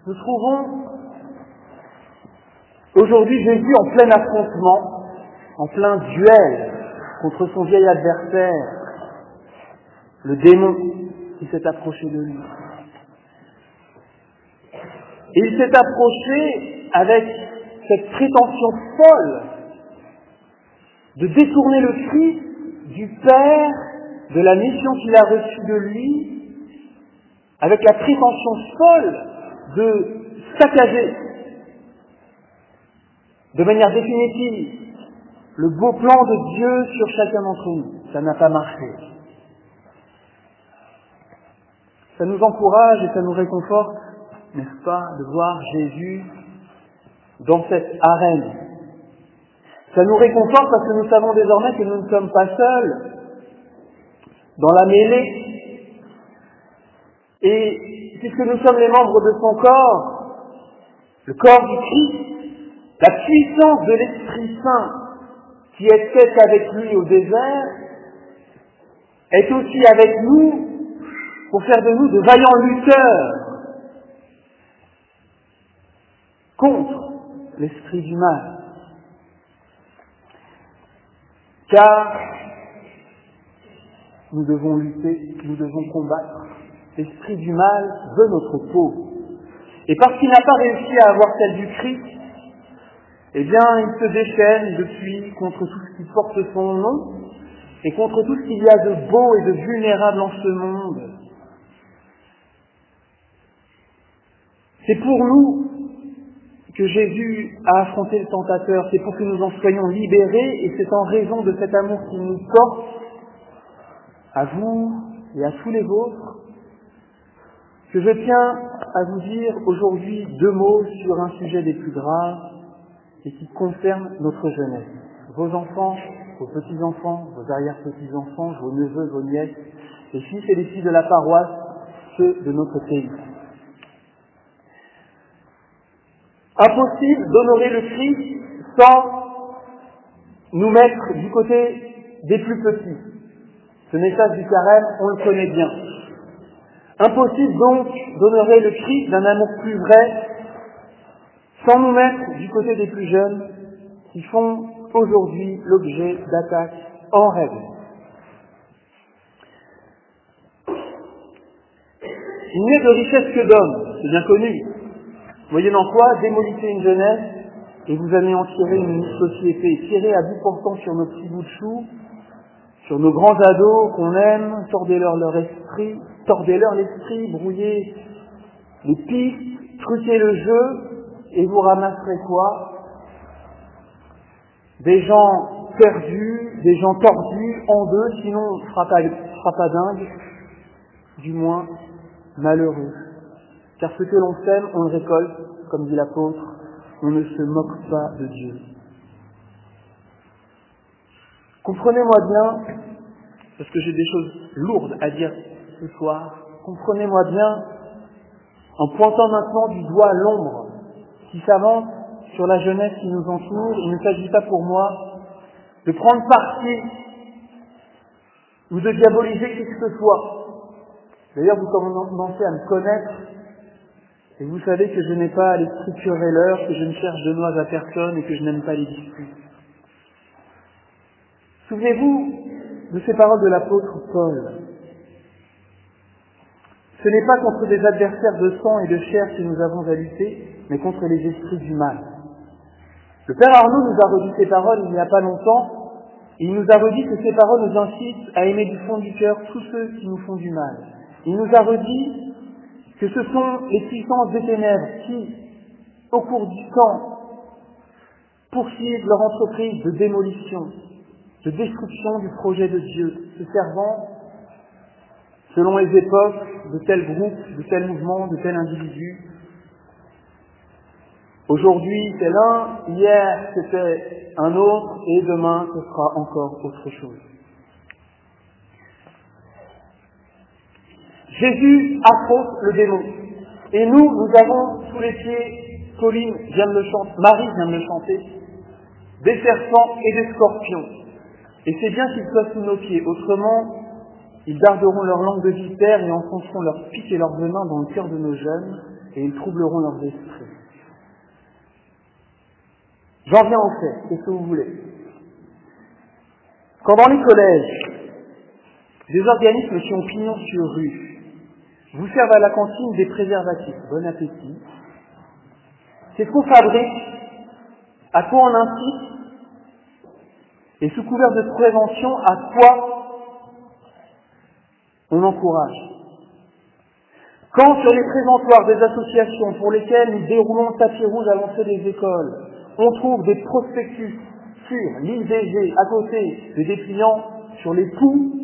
Nous trouvons aujourd'hui Jésus en plein affrontement, en plein duel contre son vieil adversaire, le démon qui s'est approché de lui. Et il s'est approché avec cette prétention folle de détourner le Christ du Père, de la mission qu'il a reçue de lui, avec la prétention folle de saccager de manière définitive le beau plan de Dieu sur chacun d'entre nous. Ça n'a pas marché. Ça nous encourage et ça nous réconforte, n'est-ce pas, de voir Jésus dans cette arène. Ça nous réconforte parce que nous savons désormais que nous ne sommes pas seuls dans la mêlée. Et puisque nous sommes les membres de son corps, le corps du Christ, la puissance de l'Esprit Saint qui était avec lui au désert est aussi avec nous pour faire de nous de vaillants lutteurs contre l'esprit du mal. Car nous devons lutter, nous devons combattre. L'esprit du mal veut notre peau. Et parce qu'il n'a pas réussi à avoir celle du Christ, eh bien, il se déchaîne depuis contre tout ce qui porte son nom et contre tout ce qu'il y a de beau et de vulnérable en ce monde. C'est pour nous que Jésus a affronté le tentateur, c'est pour que nous en soyons libérés, et c'est en raison de cet amour qu'il nous porte, à vous et à tous les vôtres, que je tiens à vous dire aujourd'hui 2 mots sur un sujet des plus graves et qui concerne notre jeunesse. Vos enfants, vos petits-enfants, vos arrière-petits-enfants, vos neveux, vos nièces, les fils et les filles de la paroisse, ceux de notre pays. Impossible d'honorer le Christ sans nous mettre du côté des plus petits. Ce message du carême, on le connaît bien. Impossible donc d'honorer le Christ d'un amour plus vrai sans nous mettre du côté des plus jeunes qui font aujourd'hui l'objet d'attaques en règle. Il n'est de richesse que d'hommes, c'est bien connu. Moyennant quoi, démolissez une jeunesse et vous anéantirez une société. Tirez à bout portant sur nos petits bouts de chou, sur nos grands ados qu'on aime, tordez-leur l'esprit, brouillez les pistes, truquez le jeu, et vous ramasserez quoi? Des gens perdus, des gens tordus en deux, sinon on ne sera pas dingue, du moins malheureux. Car ce que l'on sème, on le récolte, comme dit l'apôtre, on ne se moque pas de Dieu. Comprenez-moi bien, parce que j'ai des choses lourdes à dire ce soir, comprenez-moi bien, en pointant maintenant du doigt l'ombre qui s'avance sur la jeunesse qui nous entoure, il ne s'agit pas pour moi de prendre parti ou de diaboliser qui que ce soit. D'ailleurs, vous commencez à me connaître et vous savez que je n'ai pas l'esprit querelleur, que je ne cherche de noise à personne et que je n'aime pas les disputes. Souvenez-vous de ces paroles de l'apôtre Paul. Ce n'est pas contre des adversaires de sang et de chair que nous avons à lutter, mais contre les esprits du mal. Le Père Arnaud nous a redit ces paroles il n'y a pas longtemps, et il nous a redit que ces paroles nous incitent à aimer du fond du cœur tous ceux qui nous font du mal. Il nous a redit que ce sont les puissances des ténèbres qui, au cours du temps, poursuivent leur entreprise de démolition, de destruction du projet de Dieu, se servant, selon les époques, de tel groupe, de tel mouvement, de tel individu. Aujourd'hui, c'est l'un, hier, c'était un autre, et demain, ce sera encore autre chose. Jésus affronte le démon. Et nous avons sous les pieds, Pauline vient de le chanter, Marie vient de le chanter, des serpents et des scorpions. Et c'est bien qu'ils soient sous nos pieds, autrement, ils darderont leur langue de vipère et enfonceront leurs pics et leurs venins dans le cœur de nos jeunes, et ils troubleront leurs esprits. J'en viens au fait, qu'est-ce que vous voulez? Quand dans les collèges, des organismes qui ont pignon sur rue vous servent à la cantine des préservatifs, bon appétit, c'est ce qu'on fabrique, à quoi on incite, et sous couvert de prévention, à quoi on encourage. Quand sur les présentoirs des associations pour lesquelles nous déroulons le tapis rouge à l'entrée des écoles, on trouve des prospectus sur l'IVG à côté des dépliants sur les poux,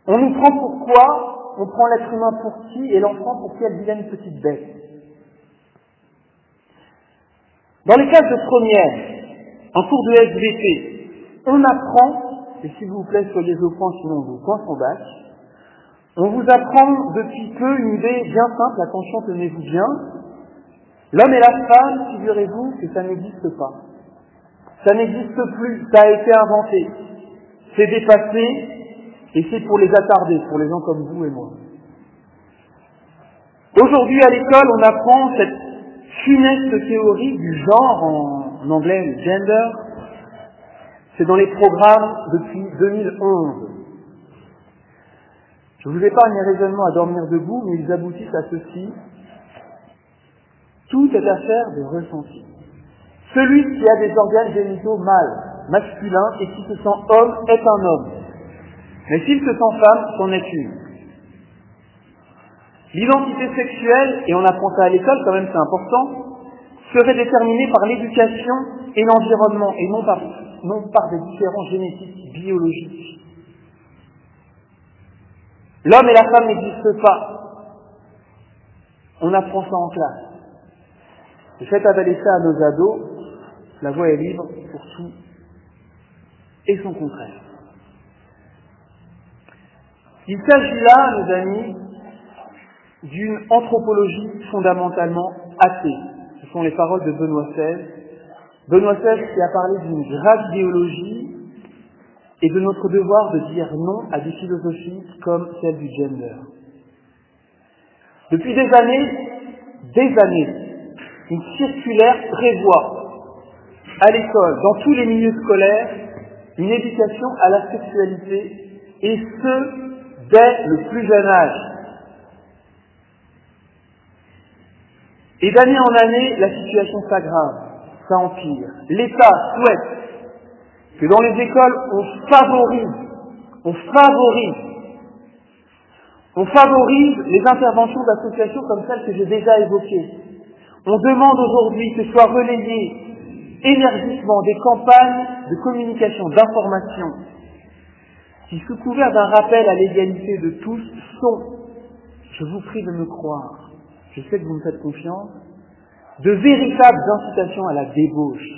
on nous prend pour quoi? On prend l'être humain pour qui et l'enfant pour quelle vilaine petite bête. Dans les classes de première, en cours de SVT, on apprend, et s'il vous plaît soyez au point sinon on vous coince son bac, on vous apprend depuis peu une idée bien simple, attention tenez-vous bien, l'homme et la femme, figurez-vous que ça n'existe pas. Ça n'existe plus, ça a été inventé, c'est dépassé, et c'est pour les attardés, pour les gens comme vous et moi. Aujourd'hui à l'école, on apprend cette funeste théorie du genre, en anglais le gender, c'est dans les programmes depuis 2011. Je vous épargne les raisonnements à dormir debout, mais ils aboutissent à ceci. Tout est affaire de ressenti. Celui qui a des organes génitaux mâles, masculins, et qui se sent homme est un homme. Mais s'il se sent femme, c'en est une. L'identité sexuelle, et on apprend ça à l'école, quand même c'est important, serait déterminée par l'éducation et l'environnement, et non par des différences génétiques, biologiques. L'homme et la femme n'existent pas. On apprend ça en classe. Et faites avaler ça à nos ados, la voie est libre pour tout et son contraire. Il s'agit là, mes amis, d'une anthropologie fondamentalement athée. Ce sont les paroles de Benoît XVI. Benoît XVI qui a parlé d'une grave idéologie et de notre devoir de dire non à des philosophies comme celle du gender. Depuis des années, une circulaire prévoit à l'école, dans tous les milieux scolaires, une éducation à la sexualité, et ce, dès le plus jeune âge. Et d'année en année, la situation s'aggrave, ça empire. L'État souhaite que dans les écoles, on favorise les interventions d'associations comme celles que j'ai déjà évoquées. On demande aujourd'hui que soient relayées énergiquement des campagnes de communication, d'information, qui, sous couvert d'un rappel à l'égalité de tous, sont, je vous prie de me croire, je sais que vous me faites confiance, de véritables incitations à la débauche.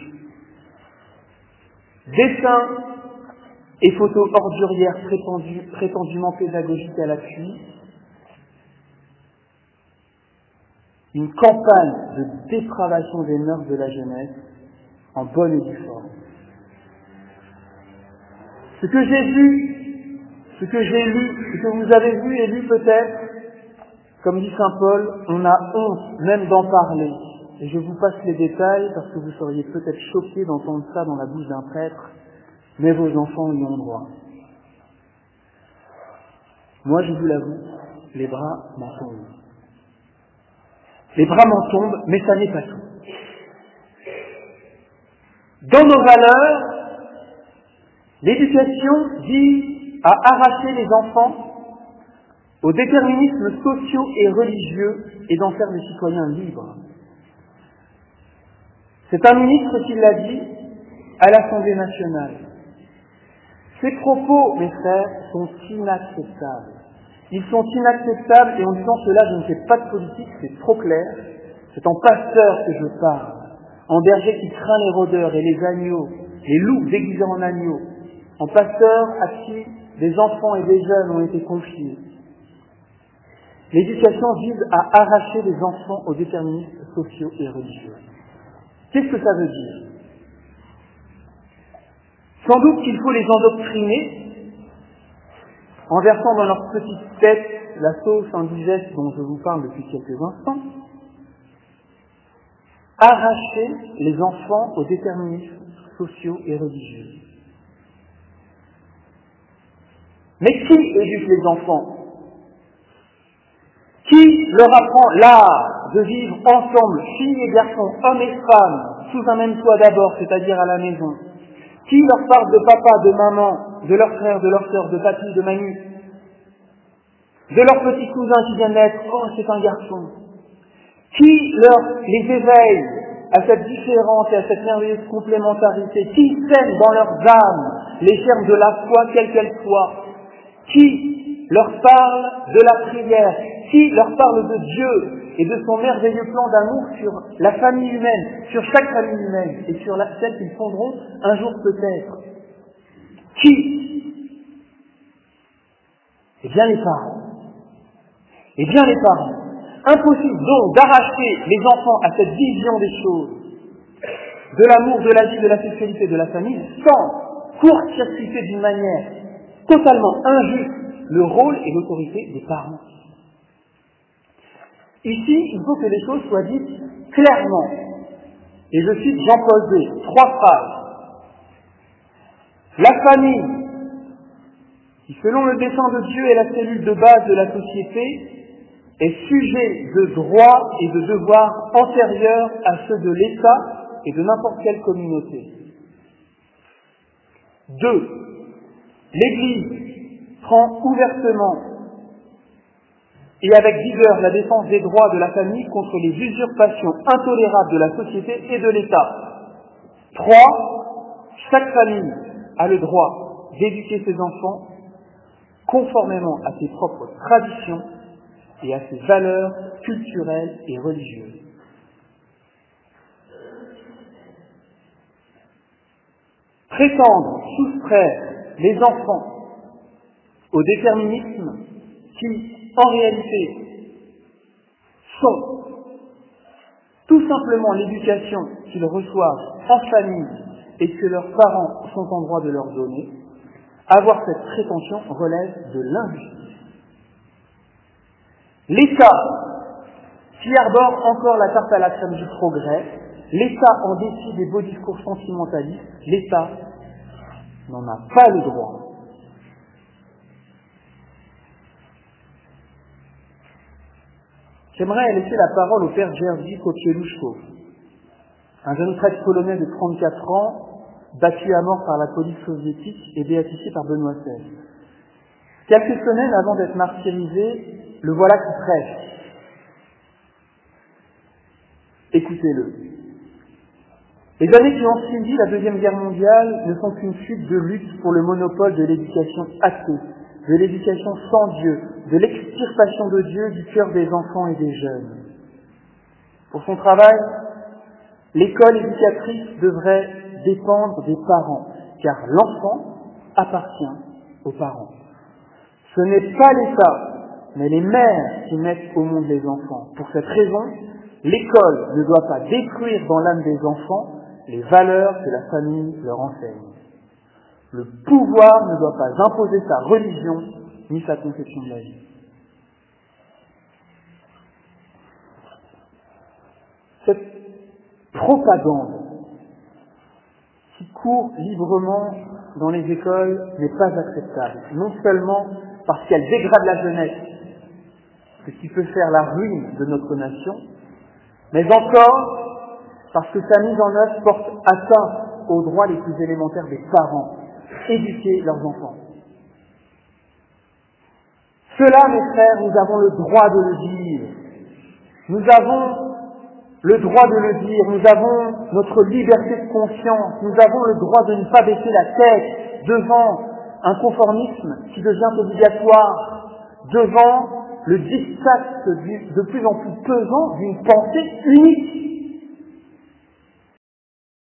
Dessins et photos ordurières prétendument pédagogiques à l'appui, une campagne de dépravation des mœurs de la jeunesse en bonne et due forme. Ce que j'ai vu, ce que j'ai lu, ce que vous avez vu et lu peut-être, comme dit saint Paul, on a honte même d'en parler. Et je vous passe les détails parce que vous seriez peut-être choqués d'entendre ça dans la bouche d'un prêtre, mais vos enfants y ont droit. Moi, je vous l'avoue, les bras m'en tombent. Les bras m'en tombent, mais ça n'est pas tout. Dans nos valeurs, l'éducation vise à arracher les enfants aux déterminismes sociaux et religieux et d'en faire des citoyens libres. C'est un ministre qui l'a dit à l'Assemblée nationale. Ces propos, mes frères, sont inacceptables. Ils sont inacceptables et en disant cela, je ne fais pas de politique, c'est trop clair. C'est en pasteur que je parle, en berger qui craint les rôdeurs et les agneaux, les loups déguisés en agneaux, en pasteur à qui des enfants et des jeunes ont été confiés. L'éducation vise à arracher les enfants aux déterminismes sociaux et religieux. Qu'est-ce que ça veut dire? Sans doute qu'il faut les endoctriner en versant dans leur petite tête la sauce indigeste dont je vous parle depuis quelques instants, arracher les enfants aux déterminismes sociaux et religieux. Mais qui éduque les enfants? Qui leur apprend l'art de vivre ensemble, filles et garçons, hommes et femmes, sous un même toit d'abord, c'est-à-dire à la maison? Qui leur parle de papa, de maman, de leurs frères, de leurs sœurs, de papy, de mamie, de leurs petits cousins qui viennent d'être, oh c'est un garçon? Qui les éveille à cette différence et à cette merveilleuse complémentarité? Qui sème dans leurs âmes les germes de la foi, quelle qu'elle soit? Qui leur parle de la prière? Qui leur parle de Dieu et de son merveilleux plan d'amour sur la famille humaine, sur chaque famille humaine et sur celle qu'ils fonderont un jour peut-être? Qui? Eh bien les parents. Eh bien les parents. Impossible donc d'arracher les enfants à cette vision des choses, de l'amour, de la vie, de la sexualité, de la famille, sans court-circuiter d'une manière totalement injuste le rôle et l'autorité des parents. Ici, il faut que les choses soient dites clairement. Et je cite Jean-Paul II, 3 phrases. La famille, qui selon le dessein de Dieu est la cellule de base de la société, est sujet de droits et de devoirs antérieurs à ceux de l'État et de n'importe quelle communauté. 2. L'Église prend ouvertement et avec vigueur la défense des droits de la famille contre les usurpations intolérables de la société et de l'État. 3. Chaque famille a le droit d'éduquer ses enfants conformément à ses propres traditions et à ses valeurs culturelles et religieuses. Prétendre soustraire les enfants au déterminisme qui, en réalité, sont tout simplement l'éducation qu'ils reçoivent en famille et que leurs parents sont en droit de leur donner, avoir cette prétention relève de l'injustice. L'État, qui arbore encore la tarte à la crème du progrès, l'État en dépit des beaux discours sentimentalistes, l'État n'en a pas le droit. J'aimerais laisser la parole au père Jerzy Kocieluszko, un jeune prêtre polonais de 34 ans, battu à mort par la police soviétique et béatifié par Benoît XVI. Quelques semaines avant d'être martyrisé, le voilà qui prêche. Écoutez-le. Les années qui ont suivi la Deuxième Guerre mondiale ne sont qu'une suite de luttes pour le monopole de l'éducation athée, de l'éducation sans Dieu, de l'extirpation de Dieu du cœur des enfants et des jeunes. Pour son travail, l'école éducatrice devrait dépendre des parents, car l'enfant appartient aux parents. Ce n'est pas l'État, mais les mères qui mettent au monde les enfants. Pour cette raison, l'école ne doit pas détruire dans l'âme des enfants les valeurs que la famille leur enseigne. Le pouvoir ne doit pas imposer sa religion ni sa conception de la vie. Cette propagande qui court librement dans les écoles n'est pas acceptable. Non seulement parce qu'elle dégrade la jeunesse, ce qui peut faire la ruine de notre nation, mais encore parce que sa mise en œuvre porte atteinte aux droits les plus élémentaires des parents, éduquer leurs enfants. Cela, mes frères, nous avons le droit de le dire. Nous avons le droit de le dire, nous avons notre liberté de conscience, nous avons le droit de ne pas baisser la tête devant un conformisme qui devient obligatoire, devant le diktat de plus en plus pesant d'une pensée unique.